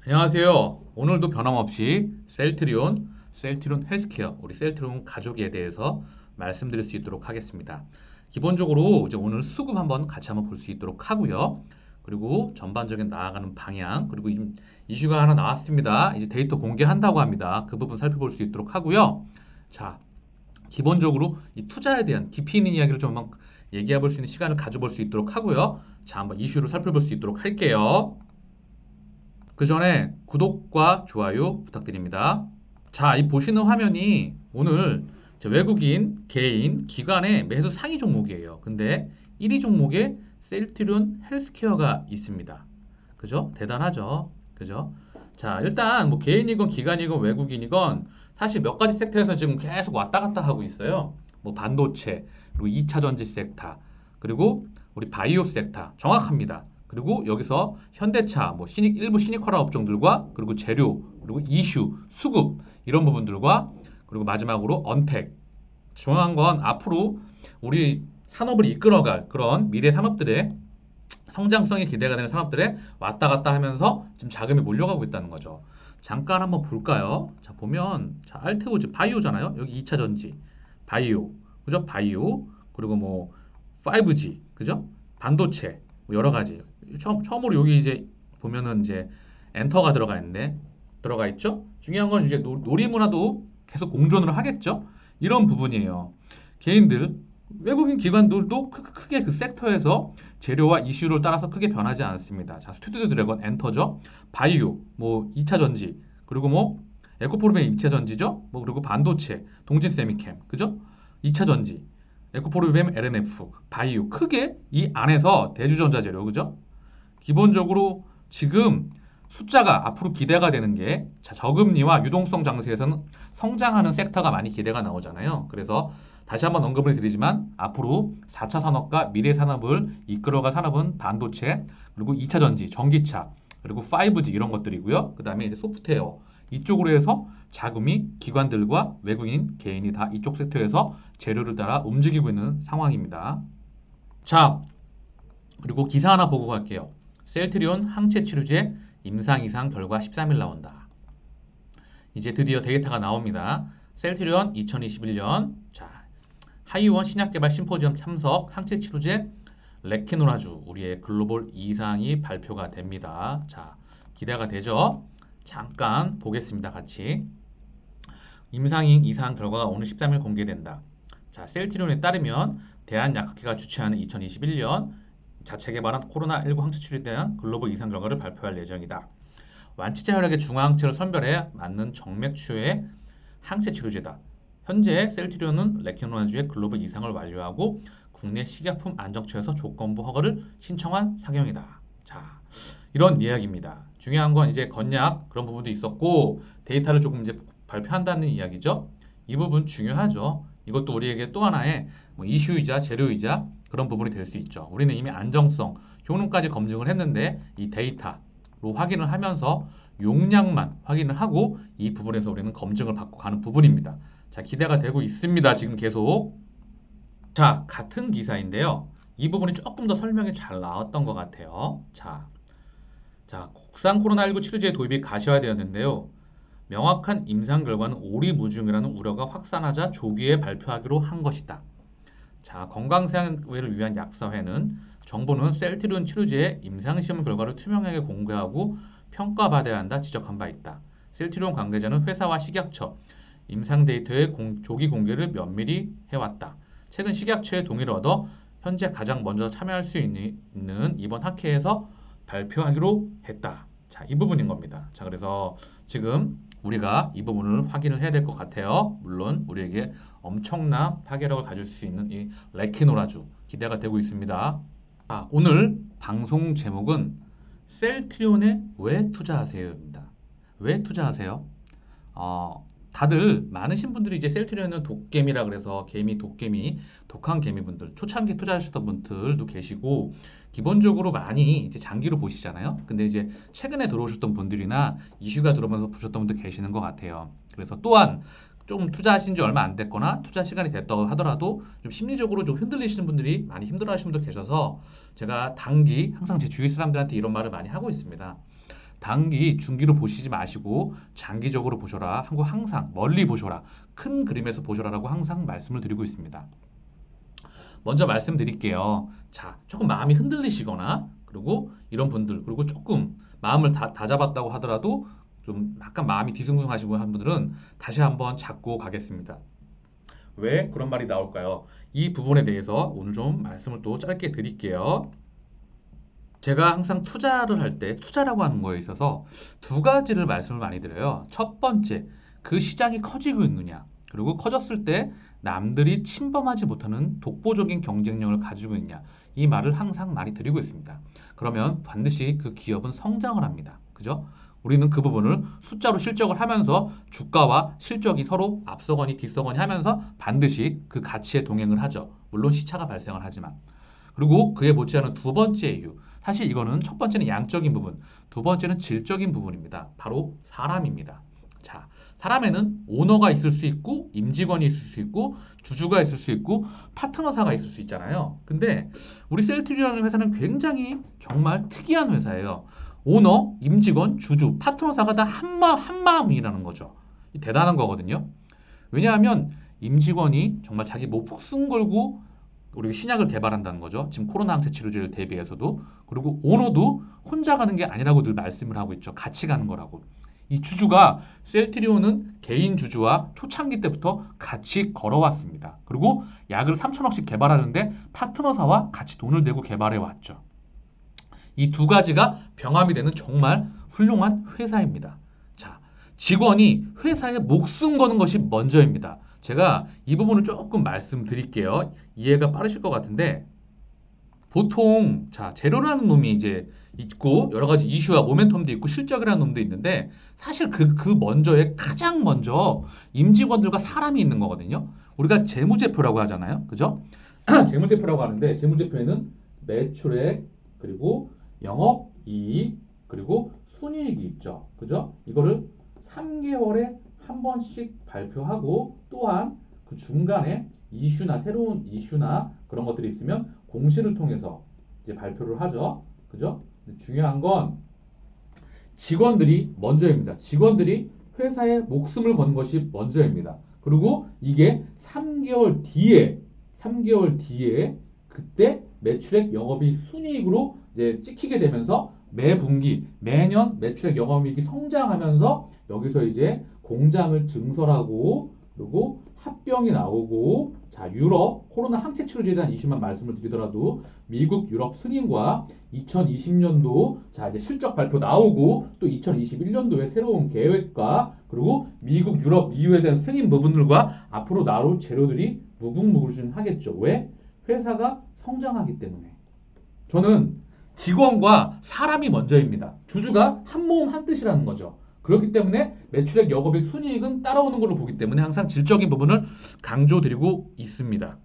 안녕하세요. 오늘도 변함없이 셀트리온 헬스케어, 우리 셀트리온 가족에 대해서 말씀드릴 수 있도록 하겠습니다. 기본적으로 이제 오늘 수급 같이 한번 볼 수 있도록 하고요. 그리고 전반적인 나아가는 방향, 그리고 지금 이슈가 하나 나왔습니다. 이제 데이터 공개한다고 합니다. 그 부분 살펴볼 수 있도록 하고요. 자, 기본적으로 이 투자에 대한 깊이 있는 이야기를 좀 한번 얘기해 볼 수 있는 시간을 가져볼 수 있도록 하고요. 자, 한번 이슈를 살펴볼 수 있도록 할게요. 그 전에 구독과 좋아요 부탁드립니다. 자, 이 보시는 화면이 오늘 외국인, 개인, 기관의 매수 상위 종목이에요. 근데 1위 종목에 셀트리온 헬스케어가 있습니다. 그죠? 대단하죠? 그죠? 자, 일단 뭐 개인이건 기관이건 외국인이건 사실 몇 가지 섹터에서 지금 계속 왔다 갔다 하고 있어요. 뭐 반도체, 그리고 2차 전지 섹터, 그리고 우리 바이오 섹터 정확합니다. 그리고 여기서 현대차, 뭐 일부 시니컬한 업종들과 그리고 재료, 그리고 이슈, 수급 이런 부분들과 그리고 마지막으로 언택. 중요한 건 앞으로 우리 산업을 이끌어갈 그런 미래 산업들의 성장성이 기대가 되는 산업들에 왔다 갔다 하면서 지금 자금이 몰려가고 있다는 거죠. 잠깐 한번 볼까요? 자, 보면 자, 알테오즈 바이오잖아요. 여기 2차 전지, 바이오, 그죠? 바이오, 그리고 뭐 5G, 그죠? 반도체, 뭐 여러 가지. 처음으로 여기 이제 보면은 이제 엔터가 들어가 있죠? 중요한 건 이제 놀이문화도 계속 공존을 하겠죠? 이런 부분이에요. 개인들, 외국인 기관들도 크게 그 섹터에서 재료와 이슈를 따라서 크게 변하지 않습니다. 자, 스튜디오 드래곤 엔터죠. 바이오, 뭐 2차 전지, 그리고 뭐 에코포르벤 2차 전지죠. 뭐 그리고 반도체, 동진 세미캠, 그죠? 2차 전지, 에코포르벤 LNF, 바이오 크게 이 안에서 대주전자 재료, 그죠? 기본적으로 지금 숫자가 앞으로 기대가 되는 게 저금리와 유동성 장세에서는 성장하는 섹터가 많이 기대가 나오잖아요. 그래서 다시 한번 언급을 드리지만 앞으로 4차 산업과 미래 산업을 이끌어갈 산업은 반도체, 그리고 2차 전지, 전기차, 그리고 5G 이런 것들이고요. 그 다음에 이제 소프트웨어 이쪽으로 해서 자금이 기관들과 외국인 개인이 다 이쪽 섹터에서 재료를 따라 움직이고 있는 상황입니다. 자, 그리고 기사 하나 보고 갈게요. 셀트리온 항체 치료제 임상 이상 결과 13일 나온다. 이제 드디어 데이터가 나옵니다. 셀트리온 2021년 자 하이원 신약개발 심포지엄 참석 항체 치료제 레케노라주 우리의 글로벌 이상이 발표가 됩니다. 자, 기대가 되죠? 잠깐 보겠습니다. 같이. 임상 이상 결과가 오늘 13일 공개된다. 자, 셀트리온에 따르면 대한약학회가 주최하는 2021년 자체 개발한 코로나19 항체 치료에 대한 글로벌 이상 결과를 발표할 예정이다. 완치자 혈액의 중화항체를 선별해 맞는 정맥 치료의 항체 치료제다. 현재 셀트리온은 레케노나주의 글로벌 이상을 완료하고 국내 식약품 안정처에서 조건부 허가를 신청한 상용이다. 자, 이런 이야기입니다. 중요한 건 이제 건약 그런 부분도 있었고 데이터를 조금 이제 발표한다는 이야기죠. 이 부분 중요하죠. 이것도 우리에게 또 하나의 뭐 이슈이자 재료이자 그런 부분이 될 수 있죠. 우리는 이미 안정성, 효능까지 검증을 했는데 이 데이터로 확인을 하면서 용량만 확인을 하고 이 부분에서 우리는 검증을 받고 가는 부분입니다. 자, 기대가 되고 있습니다. 지금 계속. 자, 같은 기사인데요. 이 부분이 조금 더 설명이 잘 나왔던 것 같아요. 자, 국산 코로나19 치료제 도입이 가시화되었는데요. 명확한 임상 결과는 오리무중이라는 우려가 확산하자 조기에 발표하기로 한 것이다. 자, 건강생활을 위한 약사회는 정부는 셀트리온 치료제의 임상시험 결과를 투명하게 공개하고 평가받아야 한다 지적한 바 있다. 셀트리온 관계자는 회사와 식약처, 임상 데이터의 조기 공개를 면밀히 해왔다. 최근 식약처의 동의를 얻어 현재 가장 먼저 참여할 수 있는 이번 학회에서 발표하기로 했다. 자, 이 부분인 겁니다. 자, 그래서 지금 우리가 이 부분을 확인을 해야 될 것 같아요. 물론 우리에게 엄청난 파괴력을 가질 수 있는 이 레키노라주 기대가 되고 있습니다. 아, 오늘 방송 제목은 셀트리온에 왜 투자하세요입니다. 왜 투자하세요? 다들 많으신 분들이 이제 셀트리온은 독개미라 그래서 도깨미, 독한 개미분들, 초창기 투자하셨던 분들도 계시고 기본적으로 많이 이제 장기로 보시잖아요. 근데 이제 최근에 들어오셨던 분들이나 이슈가 들어오면서 보셨던 분들 계시는 것 같아요. 그래서 또한 좀 투자하신 지 얼마 안 됐거나 투자 시간이 됐다고 하더라도 좀 심리적으로 좀 흔들리시는 분들이 많이 힘들어하시는 분들 계셔서 제가 항상 제 주위 사람들한테 이런 말을 많이 하고 있습니다. 단기, 중기로 보시지 마시고 장기적으로 보셔라. 하고 항상 멀리 보셔라. 큰 그림에서 보셔라라고 항상 말씀을 드리고 있습니다. 먼저 말씀드릴게요. 자, 조금 마음이 흔들리시거나 그리고 이런 분들 그리고 조금 마음을 다 잡았다고 하더라도 좀 약간 마음이 뒤숭숭하시고 한 분들은 다시 한번 잡고 가겠습니다. 왜 그런 말이 나올까요? 이 부분에 대해서 오늘 좀 말씀을 또 짧게 드릴게요. 제가 항상 투자를 할 때 투자라고 하는 거에 있어서 두 가지를 말씀을 많이 드려요. 첫 번째, 그 시장이 커지고 있느냐. 그리고 커졌을 때 남들이 침범하지 못하는 독보적인 경쟁력을 가지고 있냐. 이 말을 항상 많이 드리고 있습니다. 그러면 반드시 그 기업은 성장을 합니다. 그죠? 우리는 그 부분을 숫자로 실적을 하면서 주가와 실적이 서로 앞서거니 뒤서거니 하면서 반드시 그 가치에 동행을 하죠. 물론 시차가 발생을 하지만. 그리고 그에 못지않은 두 번째 이유. 사실 이거는 첫 번째는 양적인 부분, 두 번째는 질적인 부분입니다. 바로 사람입니다. 자, 사람에는 오너가 있을 수 있고, 임직원이 있을 수 있고, 주주가 있을 수 있고, 파트너사가 있을 수 있잖아요. 근데 우리 셀트리온이라는 회사는 굉장히 정말 특이한 회사예요. 오너, 임직원, 주주, 파트너사가 다 한마음이라는 거죠. 대단한 거거든요. 왜냐하면 임직원이 정말 자기 목숨 걸고 우리 신약을 개발한다는 거죠. 지금 코로나 항체 치료제를 대비해서도. 그리고 오너도 혼자 가는 게 아니라고 늘 말씀을 하고 있죠. 같이 가는 거라고. 이 주주가 셀트리온은 개인 주주와 초창기 때부터 같이 걸어왔습니다. 그리고 약을 3천억씩 개발하는데 파트너사와 같이 돈을 내고 개발해 왔죠. 이 두 가지가 병합이 되는 정말 훌륭한 회사입니다. 자, 직원이 회사에 목숨 거는 것이 먼저입니다. 제가 이 부분을 조금 말씀드릴게요. 이해가 빠르실 것 같은데 보통 자 재료라는 놈이 이제 있고 여러 가지 이슈와 모멘텀도 있고 실적이라는 놈도 있는데 사실 그 먼저에 가장 먼저 임직원들과 사람이 있는 거거든요. 우리가 재무제표라고 하잖아요. 그죠? 재무제표라고 하는데 재무제표에는 매출액 그리고 영업이익 그리고 순이익이 있죠. 그죠? 이거를 3개월에 한 번씩 발표하고 또한 그 중간에 이슈나 새로운 이슈나 그런 것들이 있으면 공시를 통해서 이제 발표를 하죠. 그죠? 중요한 건 직원들이 먼저입니다. 직원들이 회사에 목숨을 건 것이 먼저입니다. 그리고 이게 3개월 뒤에 그때 매출액 영업이익 순이익으로 이제 찍히게 되면서 매 분기 매년 매출액 영업이익이 성장하면서 여기서 이제 공장을 증설하고 그리고 합병이 나오고 자 유럽 코로나 항체 치료제에 대한 이슈만 말씀을 드리더라도 미국 유럽 승인과 2020년도 자 이제 실적 발표 나오고 또 2021년도에 새로운 계획과 그리고 미국 유럽 EU에 대한 승인 부분들과 앞으로 나올 재료들이 무궁무진하겠죠. 왜? 회사가 성장하기 때문에. 저는 직원과 사람이 먼저입니다. 주주가 한 모음 한 뜻이라는 거죠. 그렇기 때문에 매출액, 영업이익, 순이익은 따라오는 걸로 보기 때문에 항상 질적인 부분을 강조드리고 있습니다.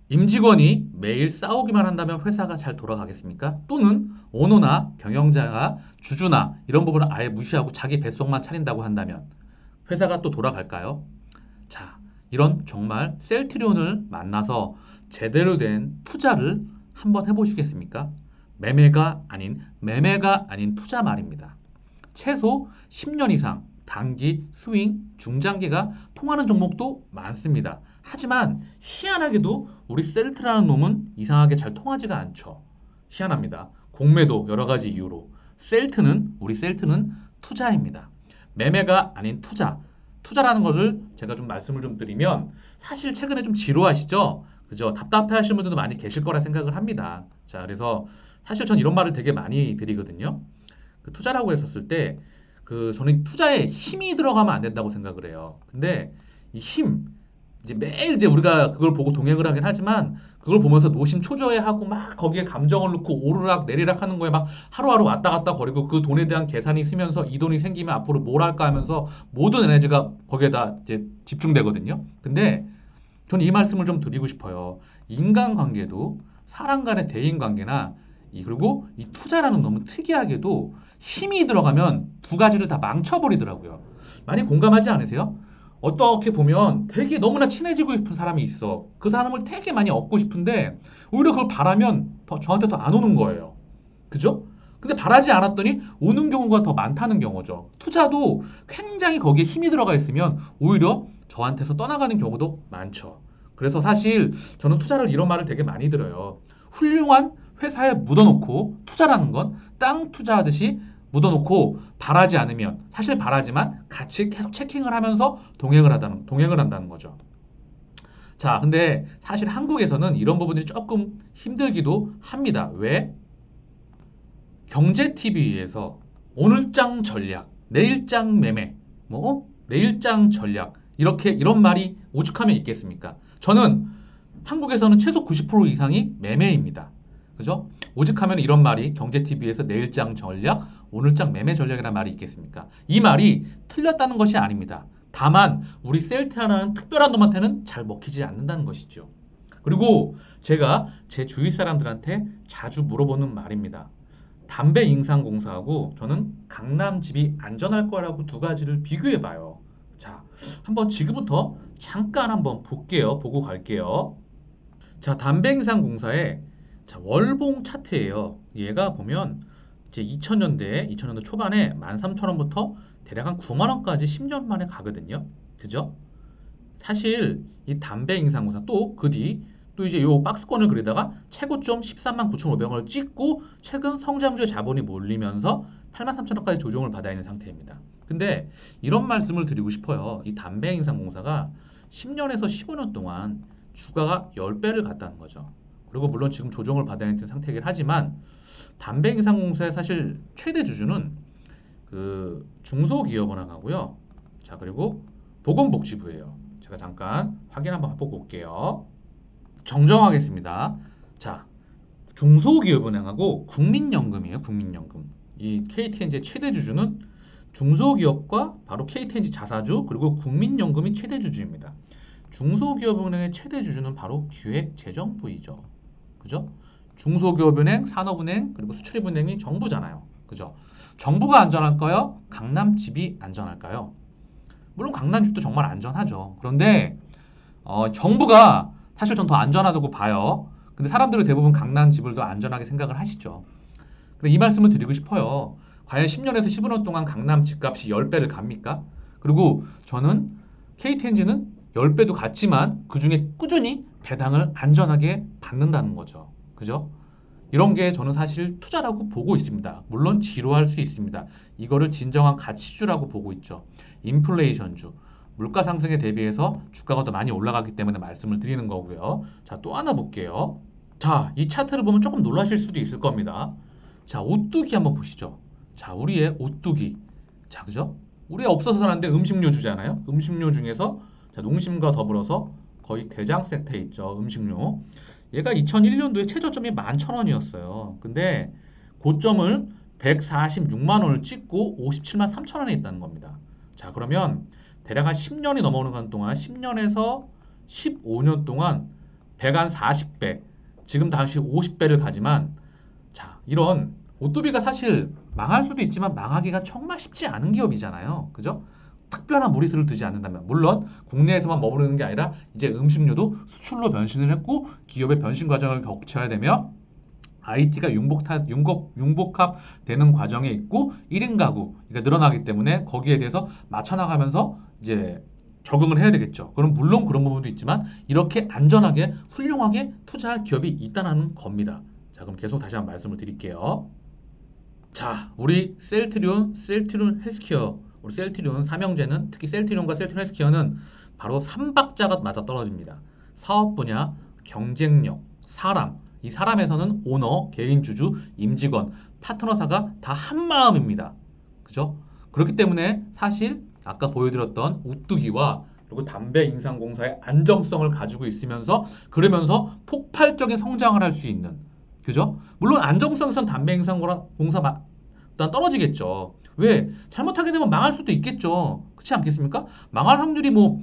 임직원이 매일 싸우기만 한다면 회사가 잘 돌아가겠습니까? 또는 오너나 경영자가 주주나 이런 부분을 아예 무시하고 자기 뱃속만 차린다고 한다면 회사가 또 돌아갈까요? 자, 이런 정말 셀트리온을 만나서 제대로 된 투자를 한번 해보시겠습니까? 매매가 아닌 투자 말입니다. 최소 10년 이상 단기, 스윙, 중장기가 통하는 종목도 많습니다. 하지만 희한하게도 우리 셀트라는 놈은 이상하게 잘 통하지가 않죠. 희한합니다. 공매도 여러 가지 이유로. 우리 셀트는 투자입니다. 매매가 아닌 투자. 투자라는 것을 제가 좀 말씀을 좀 드리면 사실 최근에 좀 지루하시죠? 그죠? 답답해 하시는 분들도 많이 계실 거라 생각을 합니다. 자, 그래서 사실 전 이런 말을 되게 많이 드리거든요. 그 투자라고 했었을 때 저는 투자에 힘이 들어가면 안 된다고 생각을 해요. 근데 이 힘, 이제 매일 이제 우리가 그걸 보고 동행을 하긴 하지만 그걸 보면서 노심초조해하고 막 거기에 감정을 넣고 오르락 내리락 하는 거에 막 하루하루 왔다 갔다 거리고 그 돈에 대한 계산이 쓰면서 이 돈이 생기면 앞으로 뭘 할까 하면서 모든 에너지가 거기에다 이제 집중되거든요. 근데 저는 이 말씀을 좀 드리고 싶어요. 인간관계도 사람 간의 대인관계나 그리고 이 투자라는 너무 특이하게도 힘이 들어가면 두 가지를 다 망쳐버리더라고요. 많이 공감하지 않으세요? 어떻게 보면 되게 너무나 친해지고 싶은 사람이 있어. 그 사람을 되게 많이 얻고 싶은데 오히려 그걸 바라면 저한테 더 안 오는 거예요. 그죠? 근데 바라지 않았더니 오는 경우가 더 많다는 경우죠. 투자도 굉장히 거기에 힘이 들어가 있으면 오히려 저한테서 떠나가는 경우도 많죠. 그래서 사실 저는 투자를 이런 말을 되게 많이 들어요. 훌륭한 회사에 묻어놓고 투자라는 건 땅 투자하듯이 묻어놓고 바라지 않으면 사실 바라지만 같이 계속 체킹을 하면서 동행을 한다는 거죠. 자, 근데 사실 한국에서는 이런 부분들이 조금 힘들기도 합니다. 왜? 경제 TV에서 오늘장 전략, 내일장 매매, 내일장 전략 이렇게 이런 말이 오죽하면 있겠습니까? 저는 한국에서는 최소 90% 이상이 매매입니다. 그죠? 오직하면 이런 말이 경제 TV에서 내일장 전략, 오늘장 매매 전략이라는 말이 있겠습니까? 이 말이 틀렸다는 것이 아닙니다. 다만 우리 셀트하는 특별한 놈한테는 잘 먹히지 않는다는 것이죠. 그리고 제가 제 주위 사람들한테 자주 물어보는 말입니다. 담배 인상공사하고 저는 강남집이 안전할 거라고 두 가지를 비교해 봐요. 자, 한번 지금부터 잠깐 한번 볼게요. 보고 갈게요. 자, 담배 인상공사의 월봉 차트예요. 얘가 보면 이제 2000년대 초반에 13,000원부터 대략 한 9만 원까지 10년 만에 가거든요. 그죠? 사실 이 담배 인상공사 또 그 뒤 또 이제 요 박스권을 그리다가 최고점 13만 9,500원을 찍고 최근 성장주의 자본이 몰리면서 8만 3천원까지 조정을 받아 있는 상태입니다. 근데 이런 말씀을 드리고 싶어요. 이 담배 인상공사가 10년에서 15년 동안 주가가 10배를 갔다는 거죠. 그리고 물론 지금 조정을 받아 있는 상태이긴 하지만 담배 인상공사의 사실 최대 주주는 그 중소기업은행하고요. 자, 그리고 보건복지부예요. 제가 잠깐 확인 한번 해보고 올게요. 정정하겠습니다. 자, 중소기업은행하고 국민연금이에요. 국민연금. 이 KTNG의 최대 주주는 중소기업과 바로 KTNG 자사주 그리고 국민연금이 최대 주주입니다. 중소기업은행의 최대 주주는 바로 기획재정부이죠. 그죠? 중소기업은행, 산업은행 그리고 수출입은행이 정부잖아요. 그죠? 정부가 안전할까요? 강남집이 안전할까요? 물론 강남집도 정말 안전하죠. 그런데 정부가 사실 전 더 안전하다고 봐요. 근데 사람들은 대부분 강남집을 더 안전하게 생각을 하시죠. 근데 이 말씀을 드리고 싶어요. 과연 10년에서 15년 동안 강남 집값이 10배를 갑니까? 그리고 저는 KTNG는 10배도 갔지만 그중에 꾸준히 배당을 안전하게 받는다는 거죠. 그죠? 이런 게 저는 사실 투자라고 보고 있습니다. 물론 지루할 수 있습니다. 이거를 진정한 가치주라고 보고 있죠. 인플레이션주. 물가 상승에 대비해서 주가가 더 많이 올라가기 때문에 말씀을 드리는 거고요. 자, 또 하나 볼게요. 자, 이 차트를 보면 조금 놀라실 수도 있을 겁니다. 자, 오뚜기 한번 보시죠. 자, 우리의 오뚜기. 자, 그죠? 우리 없어서는 안 돼 음식료 주잖아요. 음식료 중에서 자, 농심과 더불어서 거의 대장 섹터에 있죠. 음식료. 얘가 2001년도에 최저점이 11,000원이었어요. 근데 고점을 146만 원을 찍고 57만 3천 원에 있다는 겁니다. 자, 그러면 대략 한 10년이 넘어오는 간 동안 10년에서 15년 동안 100한 40배, 지금 다시 50배를 가지만 자, 이런 오뚜비가 사실 망할 수도 있지만 망하기가 정말 쉽지 않은 기업이잖아요. 그죠? 특별한 무리수를 두지 않는다면 물론 국내에서만 머무르는 게 아니라 이제 음식료도 수출로 변신을 했고 기업의 변신 과정을 거쳐야 되며 IT가 융복합 되는 과정에 있고 1인 가구가 늘어나기 때문에 거기에 대해서 맞춰 나가면서 이제 적응을 해야 되겠죠. 그럼 물론 그런 부분도 있지만 이렇게 안전하게 훌륭하게 투자할 기업이 있다는 겁니다. 자, 그럼 계속 다시 한번 말씀을 드릴게요. 자, 우리 셀트리온 헬스케어, 우리 셀트리온 삼형제는 특히 셀트리온과 셀트리온 헬스케어는 바로 3박자가 맞아 떨어집니다. 사업 분야, 경쟁력, 사람. 이 사람에서는 오너, 개인 주주, 임직원, 파트너사가 다 한 마음입니다. 그죠? 그렇기 때문에 사실 아까 보여드렸던 오뚜기와 그리고 담배 인상공사의 안정성을 가지고 있으면서 그러면서 폭발적인 성장을 할 수 있는 그죠? 물론 안정성에선 담배 인상공사 일단 떨어지겠죠. 왜? 잘못하게 되면 망할 수도 있겠죠. 그렇지 않겠습니까? 망할 확률이 뭐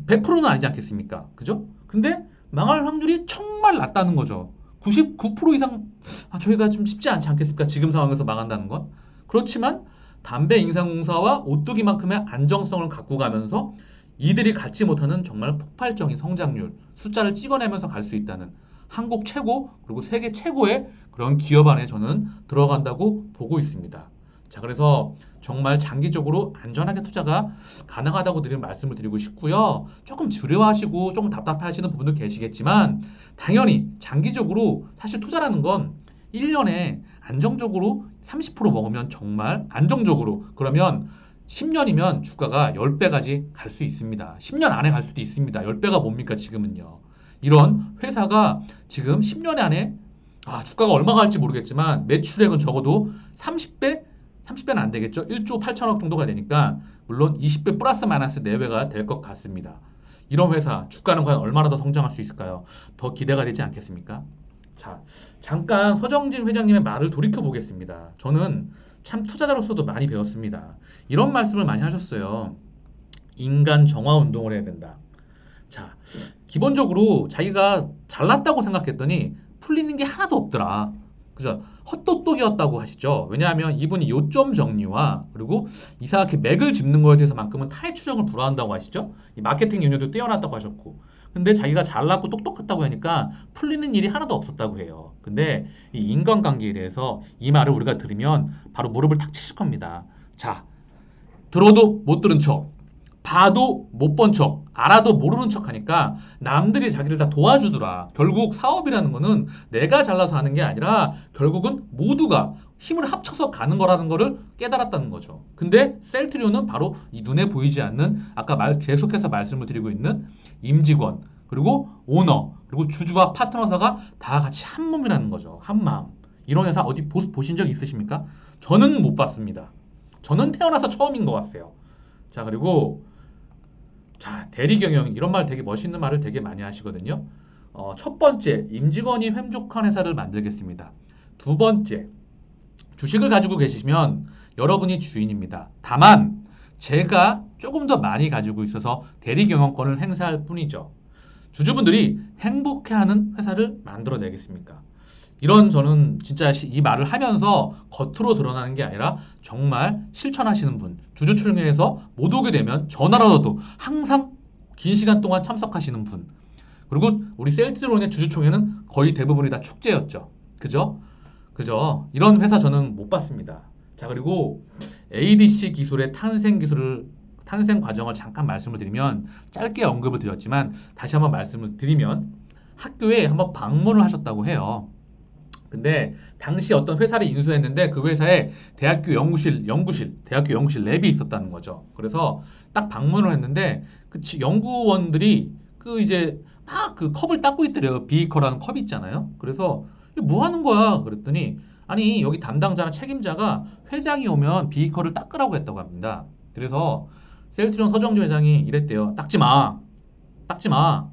100%는 아니지 않겠습니까? 그죠? 근데 망할 확률이 정말 낮다는 거죠. 99% 이상 저희가 좀 쉽지 않지 않겠습니까? 지금 상황에서 망한다는 건. 그렇지만 담배 인상공사와 오뚜기만큼의 안정성을 갖고 가면서 이들이 갖지 못하는 정말 폭발적인 성장률, 숫자를 찍어내면서 갈 수 있다는 한국 최고 그리고 세계 최고의 그런 기업 안에 저는 들어간다고 보고 있습니다. 자, 그래서 정말 장기적으로 안전하게 투자가 가능하다고 드리는 말씀을 드리고 싶고요. 조금 두려워하시고 조금 답답하시는 부분도 계시겠지만 당연히 장기적으로 사실 투자라는 건 1년에 안정적으로 30% 먹으면 정말 안정적으로 그러면 10년이면 주가가 10배까지 갈 수 있습니다. 10년 안에 갈 수도 있습니다. 10배가 뭡니까 지금은요. 이런 회사가 지금 10년 안에 주가가 얼마 갈지 모르겠지만 매출액은 적어도 30배? 30배는 안 되겠죠. 1조 8천억 정도가 되니까 물론 20배 플러스 마이너스 내외가 될 것 같습니다. 이런 회사 주가는 과연 얼마나 더 성장할 수 있을까요? 더 기대가 되지 않겠습니까? 자, 잠깐 서정진 회장님의 말을 돌이켜 보겠습니다. 저는 참 투자자로서도 많이 배웠습니다. 이런 말씀을 많이 하셨어요. 인간 정화 운동을 해야 된다. 자, 기본적으로 자기가 잘났다고 생각했더니 풀리는 게 하나도 없더라. 그죠? 헛똑똑이었다고 하시죠. 왜냐하면 이분이 요점 정리와 그리고 이상하게 맥을 짚는 거에 대해서만큼은 타의 추정을 불허한다고 하시죠. 이 마케팅 능력도 뛰어났다고 하셨고. 근데 자기가 잘났고 똑똑했다고 하니까 풀리는 일이 하나도 없었다고 해요. 근데 이 인간관계에 대해서 이 말을 우리가 들으면 바로 무릎을 탁 치실 겁니다. 자, 들어도 못 들은 척, 봐도 못 본 척, 알아도 모르는 척 하니까 남들이 자기를 다 도와주더라. 결국 사업이라는 거는 내가 잘나서 하는 게 아니라 결국은 모두가 힘을 합쳐서 가는 거라는 거를 깨달았다는 거죠. 근데 셀트리온은 바로 이 눈에 보이지 않는 아까 계속해서 말씀을 드리고 있는 임직원, 그리고 오너, 그리고 주주와 파트너사가 다 같이 한 몸이라는 거죠. 한 마음. 이런 회사 어디 보신 적 있으십니까? 저는 못 봤습니다. 저는 태어나서 처음인 것 같아요. 자, 그리고 자, 대리 경영 이런 말 되게 멋있는 말을 되게 많이 하시거든요. 첫 번째, 임직원이 횡족한 회사를 만들겠습니다. 두 번째, 주식을 가지고 계시면 여러분이 주인입니다. 다만 제가 조금 더 많이 가지고 있어서 대리 경영권을 행사할 뿐이죠. 주주분들이 행복해하는 회사를 만들어내겠습니까? 이런 저는 진짜 이 말을 하면서 겉으로 드러나는 게 아니라 정말 실천하시는 분, 주주총회에서 못 오게 되면 전화라도 항상 긴 시간 동안 참석하시는 분. 그리고 우리 셀트론의 주주총회는 거의 대부분이 다 축제였죠. 그죠? 그죠? 이런 회사 저는 못 봤습니다. 자, 그리고 ADC 기술의 탄생 과정을 잠깐 말씀을 드리면 짧게 언급을 드렸지만 다시 한번 말씀을 드리면 학교에 한번 방문을 하셨다고 해요. 근데 당시 어떤 회사를 인수했는데 그 회사에 대학교 연구실 랩이 있었다는 거죠. 그래서 딱 방문을 했는데 그 연구원들이 그 이제 막 그 컵을 닦고 있더래요. 비커라는 컵 있잖아요. 그래서 이거 뭐 하는 거야? 그랬더니 아니 여기 담당자나 책임자가 회장이 오면 비커를 닦으라고 했다고 합니다. 그래서 셀트리온 서정주 회장이 이랬대요. 닦지 마. 닦지 마.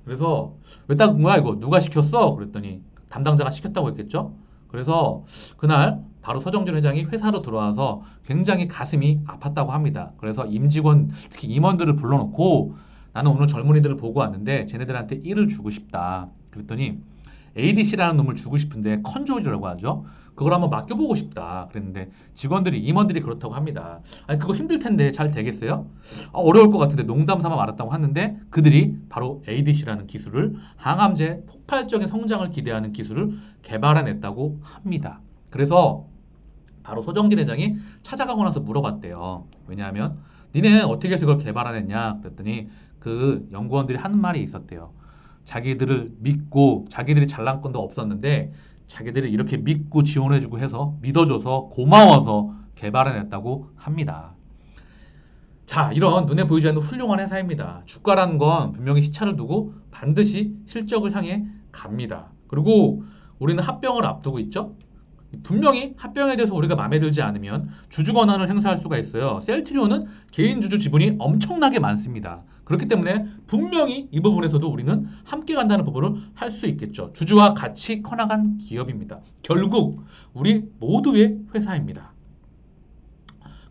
그래서 왜 닦은 거야 이거? 누가 시켰어? 그랬더니 담당자가 시켰다고 했겠죠? 그래서 그날 바로 서정준 회장이 회사로 들어와서 굉장히 가슴이 아팠다고 합니다. 그래서 임직원, 특히 임원들을 불러놓고 나는 오늘 젊은이들을 보고 왔는데 쟤네들한테 일을 주고 싶다. 그랬더니 ADC라는 놈을 주고 싶은데 컨조이라고 하죠. 그걸 한번 맡겨보고 싶다. 그랬는데 임원들이 그렇다고 합니다. 아니 그거 힘들 텐데 잘 되겠어요? 어려울 것 같은데 농담 삼아 말았다고 하는데 그들이 바로 ADC라는 기술을 항암제 폭발적인 성장을 기대하는 기술을 개발해냈다고 합니다. 그래서 바로 소정진 회장이 찾아가고 나서 물어봤대요. 왜냐하면 니네 어떻게 해서 그걸 개발해냈냐? 그랬더니 그 연구원들이 하는 말이 있었대요. 자기들을 믿고 자기들이 잘난 건도 없었는데 자기들이 이렇게 믿고 지원해주고 해서 믿어줘서 고마워서 개발해냈다고 합니다. 자, 이런 눈에 보이지 않는 훌륭한 회사입니다. 주가라는 건 분명히 시차를 두고 반드시 실적을 향해 갑니다. 그리고 우리는 합병을 앞두고 있죠? 분명히 합병에 대해서 우리가 마음에 들지 않으면 주주 권한을 행사할 수가 있어요. 셀트리온은 개인 주주 지분이 엄청나게 많습니다. 그렇기 때문에 분명히 이 부분에서도 우리는 함께 간다는 부분을 할 수 있겠죠. 주주와 같이 커나간 기업입니다. 결국 우리 모두의 회사입니다.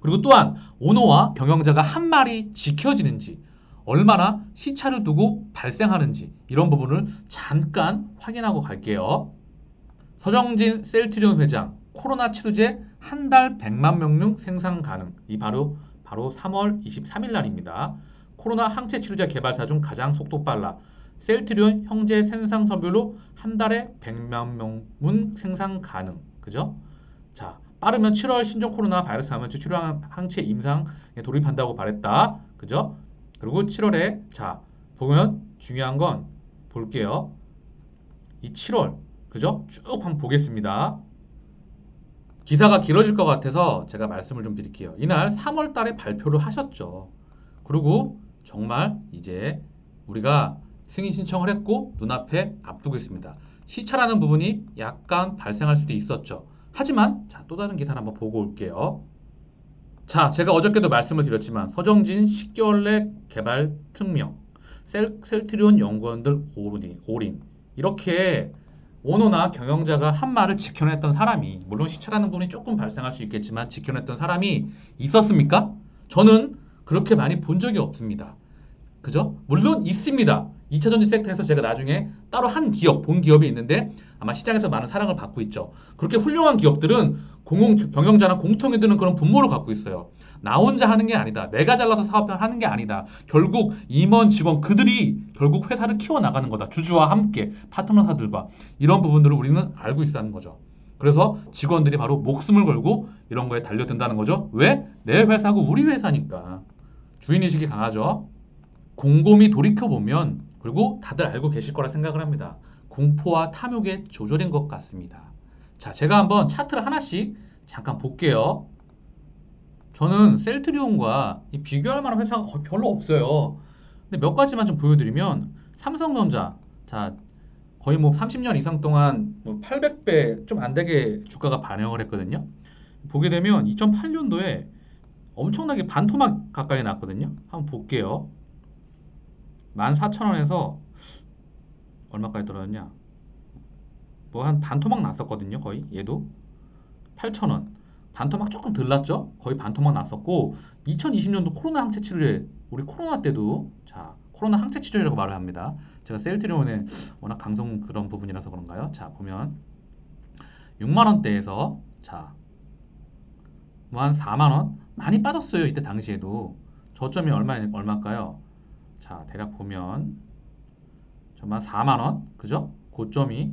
그리고 또한 오너와 경영자가 한 말이 지켜지는지 얼마나 시차를 두고 발생하는지 이런 부분을 잠깐 확인하고 갈게요. 서정진 셀트리온 회장 코로나 치료제 한 달 100만 명중 생산 가능. 이 바로 3월 23일 날입니다. 코로나 항체 치료제 개발사 중 가장 속도 빨라 셀트리온 형제 생산 설비로 한 달에 100만 명분 생산 가능. 그죠? 자, 빠르면 7월 신종 코로나 바이러스 감염증 치료 항체 임상에 돌입한다고 말했다. 그죠? 그리고 7월에 자, 보면 중요한 건 볼게요. 이 7월. 그죠? 쭉 한번 보겠습니다. 기사가 길어질 것 같아서 제가 말씀을 좀 드릴게요. 이날 3월 달에 발표를 하셨죠. 그리고 정말 이제 우리가 승인 신청을 했고 눈앞에 앞두고 있습니다. 시차라는 부분이 약간 발생할 수도 있었죠. 하지만 자, 또 다른 기사를 한번 보고 올게요. 자, 제가 어저께도 말씀을 드렸지만 서정진 10개월 내 개발 특명, 셀트리온 연구원들 올인 이렇게 오너나 경영자가 한 말을 지켜냈던 사람이 물론 시차라는 부분이 조금 발생할 수 있겠지만 지켜냈던 사람이 있었습니까? 저는 그렇게 많이 본 적이 없습니다. 그죠? 물론 있습니다. 2차전지 섹터에서 제가 나중에 따로 한 기업, 본 기업이 있는데 아마 시장에서 많은 사랑을 받고 있죠. 그렇게 훌륭한 기업들은 경영자나 공통이 드는 그런 분모를 갖고 있어요. 나 혼자 하는 게 아니다. 내가 잘라서 사업을 하는 게 아니다. 결국 임원, 직원 그들이 결국 회사를 키워나가는 거다. 주주와 함께 파트너사들과 이런 부분들을 우리는 알고 있다는 거죠. 그래서 직원들이 바로 목숨을 걸고 이런 거에 달려든다는 거죠. 왜? 내 회사고 우리 회사니까. 주인의식이 강하죠. 곰곰이 돌이켜보면 그리고 다들 알고 계실 거라 생각을 합니다. 공포와 탐욕의 조절인 것 같습니다. 자, 제가 한번 차트를 하나씩 잠깐 볼게요. 저는 셀트리온과 비교할 만한 회사가 거의 별로 없어요. 근데 몇 가지만 좀 보여드리면 삼성전자, 자, 거의 뭐 30년 이상 동안 뭐 800배 좀 안 되게 주가가 반영을 했거든요. 보게 되면 2008년도에 엄청나게 반토막 가까이 났거든요. 한번 볼게요. 14,000원에서 얼마까지 떨어졌냐? 뭐 한 반토막 났었거든요. 거의 얘도 8,000원. 반토막 조금 덜 났죠? 거의 반토막 났었고 2020년도 코로나 항체 치료제 우리 코로나 때도 자 코로나 항체 치료제라고 말을 합니다. 제가 셀트리온에 워낙 강성 그런 부분이라서 그런가요? 자 보면 6만 원대에서 자 뭐 한 4만 원 많이 빠졌어요. 이때 당시에도 저점이 얼마일까요? 자 대략 보면 정말 4만 원 그죠? 고점이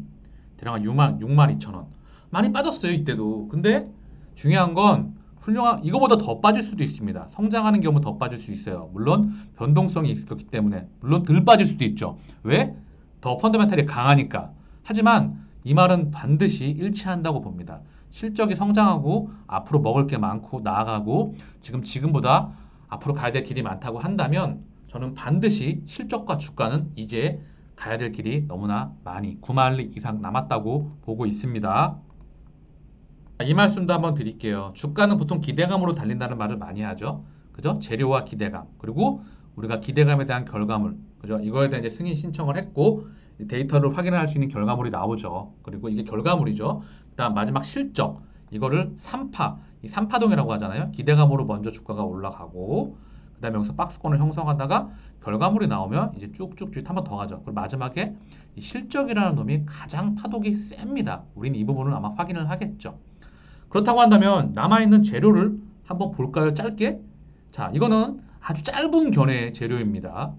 대략 한 6만 2천 원 많이 빠졌어요 이때도. 근데 중요한 건 훌륭한 이거보다 더 빠질 수도 있습니다. 성장하는 경우 더 빠질 수 있어요. 물론 변동성이 있었기 때문에 물론 덜 빠질 수도 있죠. 왜? 더 펀더멘탈이 강하니까. 하지만 이 말은 반드시 일치한다고 봅니다. 실적이 성장하고 앞으로 먹을 게 많고 나아가고 지금보다 앞으로 가야 될 길이 많다고 한다면 저는 반드시 실적과 주가는 이제 가야 될 길이 너무나 많이 9만리 이상 남았다고 보고 있습니다. 이 말씀도 한번 드릴게요. 주가는 보통 기대감으로 달린다는 말을 많이 하죠. 그죠? 재료와 기대감. 그리고 우리가 기대감에 대한 결과물. 그죠? 이거에 대한 이제 승인 신청을 했고 데이터를 확인할 수 있는 결과물이 나오죠. 그리고 이게 결과물이죠. 그다음 마지막 실적. 이거를 3파. 이 3파동이라고 하잖아요. 기대감으로 먼저 주가가 올라가고 그다음에 여기서 박스권을 형성하다가 결과물이 나오면 이제 쭉쭉 한 번 더 가죠. 그리고 마지막에 이 실적이라는 놈이 가장 파동이 셉니다. 우리는 이 부분을 아마 확인을 하겠죠. 그렇다고 한다면 남아있는 재료를 한번 볼까요? 짧게. 자, 이거는 아주 짧은 견해의 재료입니다.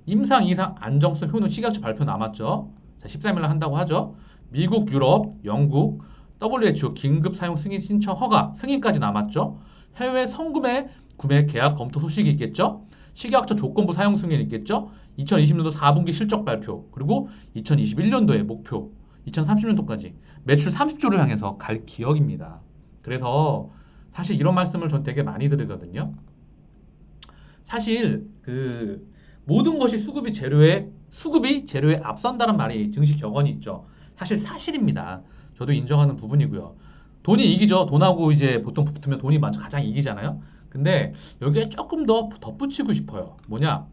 임상, 이상, 안정성, 효능, 식약처 발표 남았죠. 자, 13일 날 한다고 하죠. 미국, 유럽, 영국, WHO 긴급 사용 승인 신청 허가, 승인까지 남았죠. 해외 성구매 구매 계약 검토 소식이 있겠죠. 식약처 조건부 사용 승인 있겠죠. 2020년도 4분기 실적 발표, 그리고 2021년도의 목표, 2030년도까지 매출 30조를 향해서 갈 기억입니다. 그래서 사실 이런 말씀을 전 되게 많이 드리거든요. 사실 그 모든 것이 수급이 재료에 앞선다는 말이 증시 격언이 있죠. 사실 사실입니다. 저도 인정하는 부분이고요. 돈이 이기죠. 돈하고 이제 보통 붙으면 돈이 먼저 가장 이기잖아요. 근데 여기에 조금 더 덧붙이고 싶어요. 뭐냐?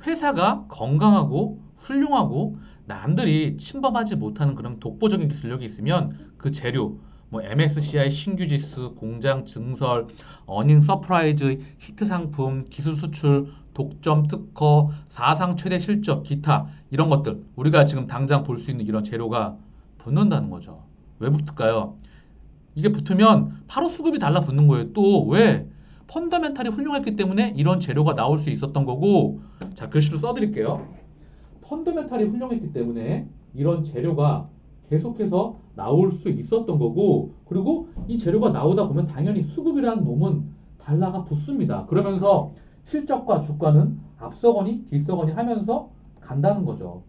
회사가 건강하고 훌륭하고 남들이 침범하지 못하는 그런 독보적인 기술력이 있으면 그 재료, 뭐 MSCI 신규 지수, 공장 증설, 어닝 서프라이즈, 히트 상품, 기술 수출, 독점 특허, 사상 최대 실적, 기타 이런 것들 우리가 지금 당장 볼 수 있는 이런 재료가 붙는다는 거죠. 왜 붙을까요? 이게 붙으면 바로 수급이 달라붙는 거예요. 또 왜? 펀더멘탈이 훌륭했기 때문에 이런 재료가 나올 수 있었던 거고 자 글씨로 써드릴게요. 펀더멘탈이 훌륭했기 때문에 이런 재료가 계속해서 나올 수 있었던 거고, 그리고 이 재료가 나오다 보면 당연히 수급이라는 놈은 달러가 붙습니다. 그러면서 실적과 주가는 앞서거니 뒤서거니 하면서 간다는 거죠.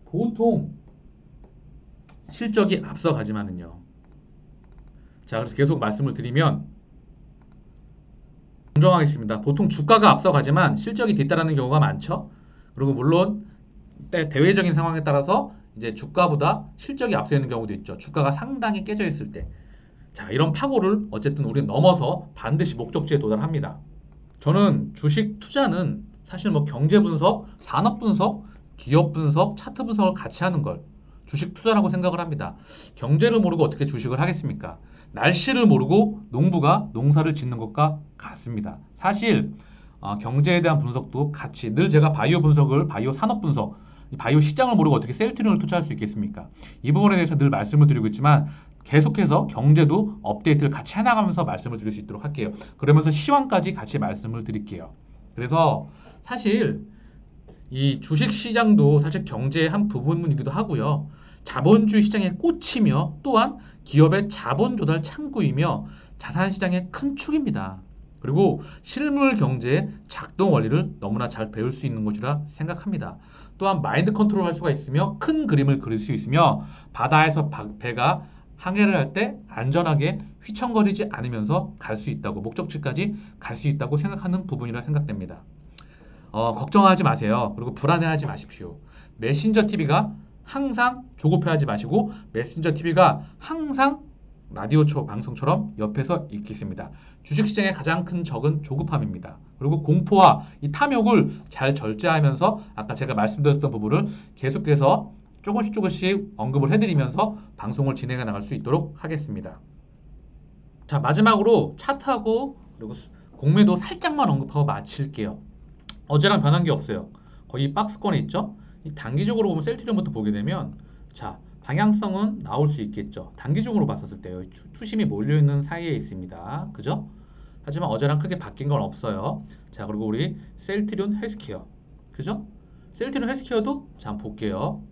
보통 실적이 앞서가지만은요. 자, 그래서 계속 말씀을 드리면 공정하겠습니다. 보통 주가가 앞서가지만 실적이 뒤따르는 경우가 많죠. 그리고 물론 대외적인 상황에 따라서 이제 주가보다 실적이 앞서 있는 경우도 있죠. 주가가 상당히 깨져 있을 때. 자, 이런 파고를 어쨌든 우리는 넘어서 반드시 목적지에 도달합니다. 저는 주식 투자는 사실 뭐 경제 분석, 산업 분석, 기업 분석, 차트 분석을 같이 하는 걸 주식 투자라고 생각을 합니다. 경제를 모르고 어떻게 주식을 하겠습니까? 날씨를 모르고 농부가 농사를 짓는 것과 같습니다. 사실 경제에 대한 분석도 같이 늘 제가 바이오 분석을 바이오 산업 분석, 바이오 시장을 모르고 어떻게 셀트리온을 투자할 수 있겠습니까? 이 부분에 대해서 늘 말씀을 드리고 있지만 계속해서 경제도 업데이트를 같이 해나가면서 말씀을 드릴 수 있도록 할게요. 그러면서 시황까지 같이 말씀을 드릴게요. 그래서 사실 이 주식 시장도 사실 경제의 한 부분이기도 하고요. 자본주의 시장의 꽃이며 또한 기업의 자본 조달 창구이며 자산 시장의 큰 축입니다. 그리고 실물 경제의 작동 원리를 너무나 잘 배울 수 있는 곳이라 생각합니다. 또한 마인드 컨트롤 할 수가 있으며 큰 그림을 그릴 수 있으며 바다에서 배가 항해를 할 때 안전하게 휘청거리지 않으면서 갈 수 있다고 목적지까지 갈 수 있다고 생각하는 부분이라 생각됩니다. 걱정하지 마세요. 그리고 불안해하지 마십시오. 메신저 TV가 항상 조급해하지 마시고 메신저 TV가 항상 라디오 방송처럼 옆에서 있겠습니다. 주식시장의 가장 큰 적은 조급함입니다. 그리고 공포와 이 탐욕을 잘 절제하면서 아까 제가 말씀드렸던 부분을 계속해서 조금씩 언급을 해드리면서 방송을 진행해 나갈 수 있도록 하겠습니다. 자, 마지막으로 차트하고 그리고 공매도 살짝만 언급하고 마칠게요. 어제랑 변한 게 없어요. 거의 박스권에 있죠. 이 단기적으로 보면 셀트리온부터 보게 되면 자, 방향성은 나올 수 있겠죠. 단기적으로 봤었을 때요. 투심이 몰려있는 사이에 있습니다. 그죠? 하지만 어제랑 크게 바뀐 건 없어요. 자, 그리고 우리 셀트리온 헬스케어. 그죠? 셀트리온 헬스케어도 자, 한번 볼게요.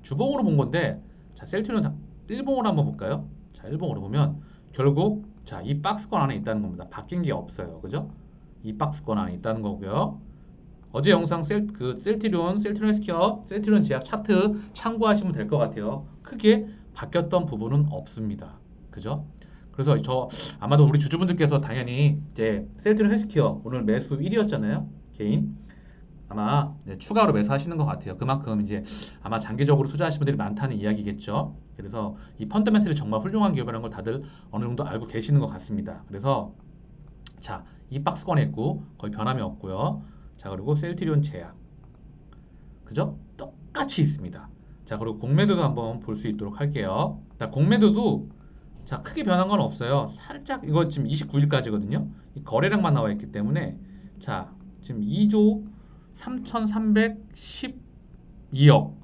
주봉으로 본 건데 자, 셀트리온 일봉으로 한번 볼까요? 자, 일봉으로 보면 결국 자, 이 박스권 안에 있다는 겁니다. 바뀐 게 없어요. 그죠? 이 박스권 안에 있다는 거고요. 어제 영상 셀트리온 헬스케어, 셀트리온 제약 차트 참고하시면 될 것 같아요. 크게 바뀌었던 부분은 없습니다. 그죠? 그래서 아마도 우리 주주분들께서 당연히 이제 셀트리온 헬스케어 오늘 매수 1위였잖아요. 개인. 아마 추가로 매수하시는 것 같아요. 그만큼 이제 아마 장기적으로 투자하시는 분들이 많다는 이야기겠죠. 그래서 이 펀더멘털이 정말 훌륭한 기업이라는 걸 다들 어느 정도 알고 계시는 것 같습니다. 그래서 자, 이 박스권에 있고 거의 변함이 없고요. 자, 그리고 셀트리온 제약. 그죠? 똑같이 있습니다. 자, 그리고 공매도도 한번 볼 수 있도록 할게요. 자, 공매도도 자, 크게 변한 건 없어요. 살짝 이거 지금 29일까지거든요. 이 거래량만 나와 있기 때문에 자, 지금 2조 3,312억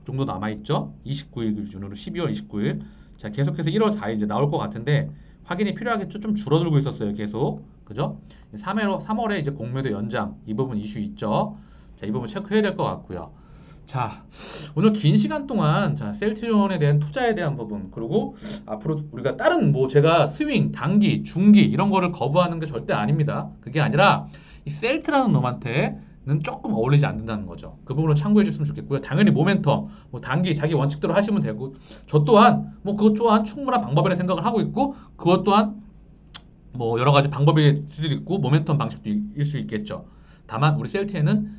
정도 남아 있죠. 29일 기준으로 12월 29일. 자, 계속해서 1월 4일 이제 나올 것 같은데 확인이 필요하겠죠. 좀 줄어들고 있었어요. 계속. 그죠? 3월에 이제 공매도 연장 이 부분 이슈 있죠. 자, 이 부분 체크해야 될 것 같고요. 자, 오늘 긴 시간 동안 자, 셀트리온에 대한 투자에 대한 부분 그리고 앞으로 우리가 다른 뭐 제가 스윙, 단기, 중기 이런 거를 거부하는 게 절대 아닙니다. 그게 아니라 이 셀트라는 놈한테는 조금 어울리지 않는다는 거죠. 그 부분을 참고해 주셨으면 좋겠고요. 당연히 모멘텀, 뭐 단기 자기 원칙대로 하시면 되고 저 또한 뭐 그것 또한 충분한 방법이라 생각을 하고 있고 그것 또한 뭐 여러 가지 방법일 수도 있고 모멘텀 방식도 일 수 있겠죠. 다만 우리 셀트에는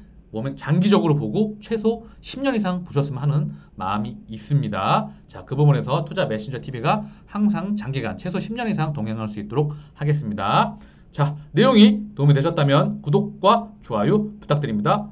장기적으로 보고 최소 10년 이상 보셨으면 하는 마음이 있습니다. 자, 그 부분에서 투자 메신저 TV가 항상 장기간 최소 10년 이상 동행할 수 있도록 하겠습니다. 자, 내용이 도움이 되셨다면 구독과 좋아요 부탁드립니다.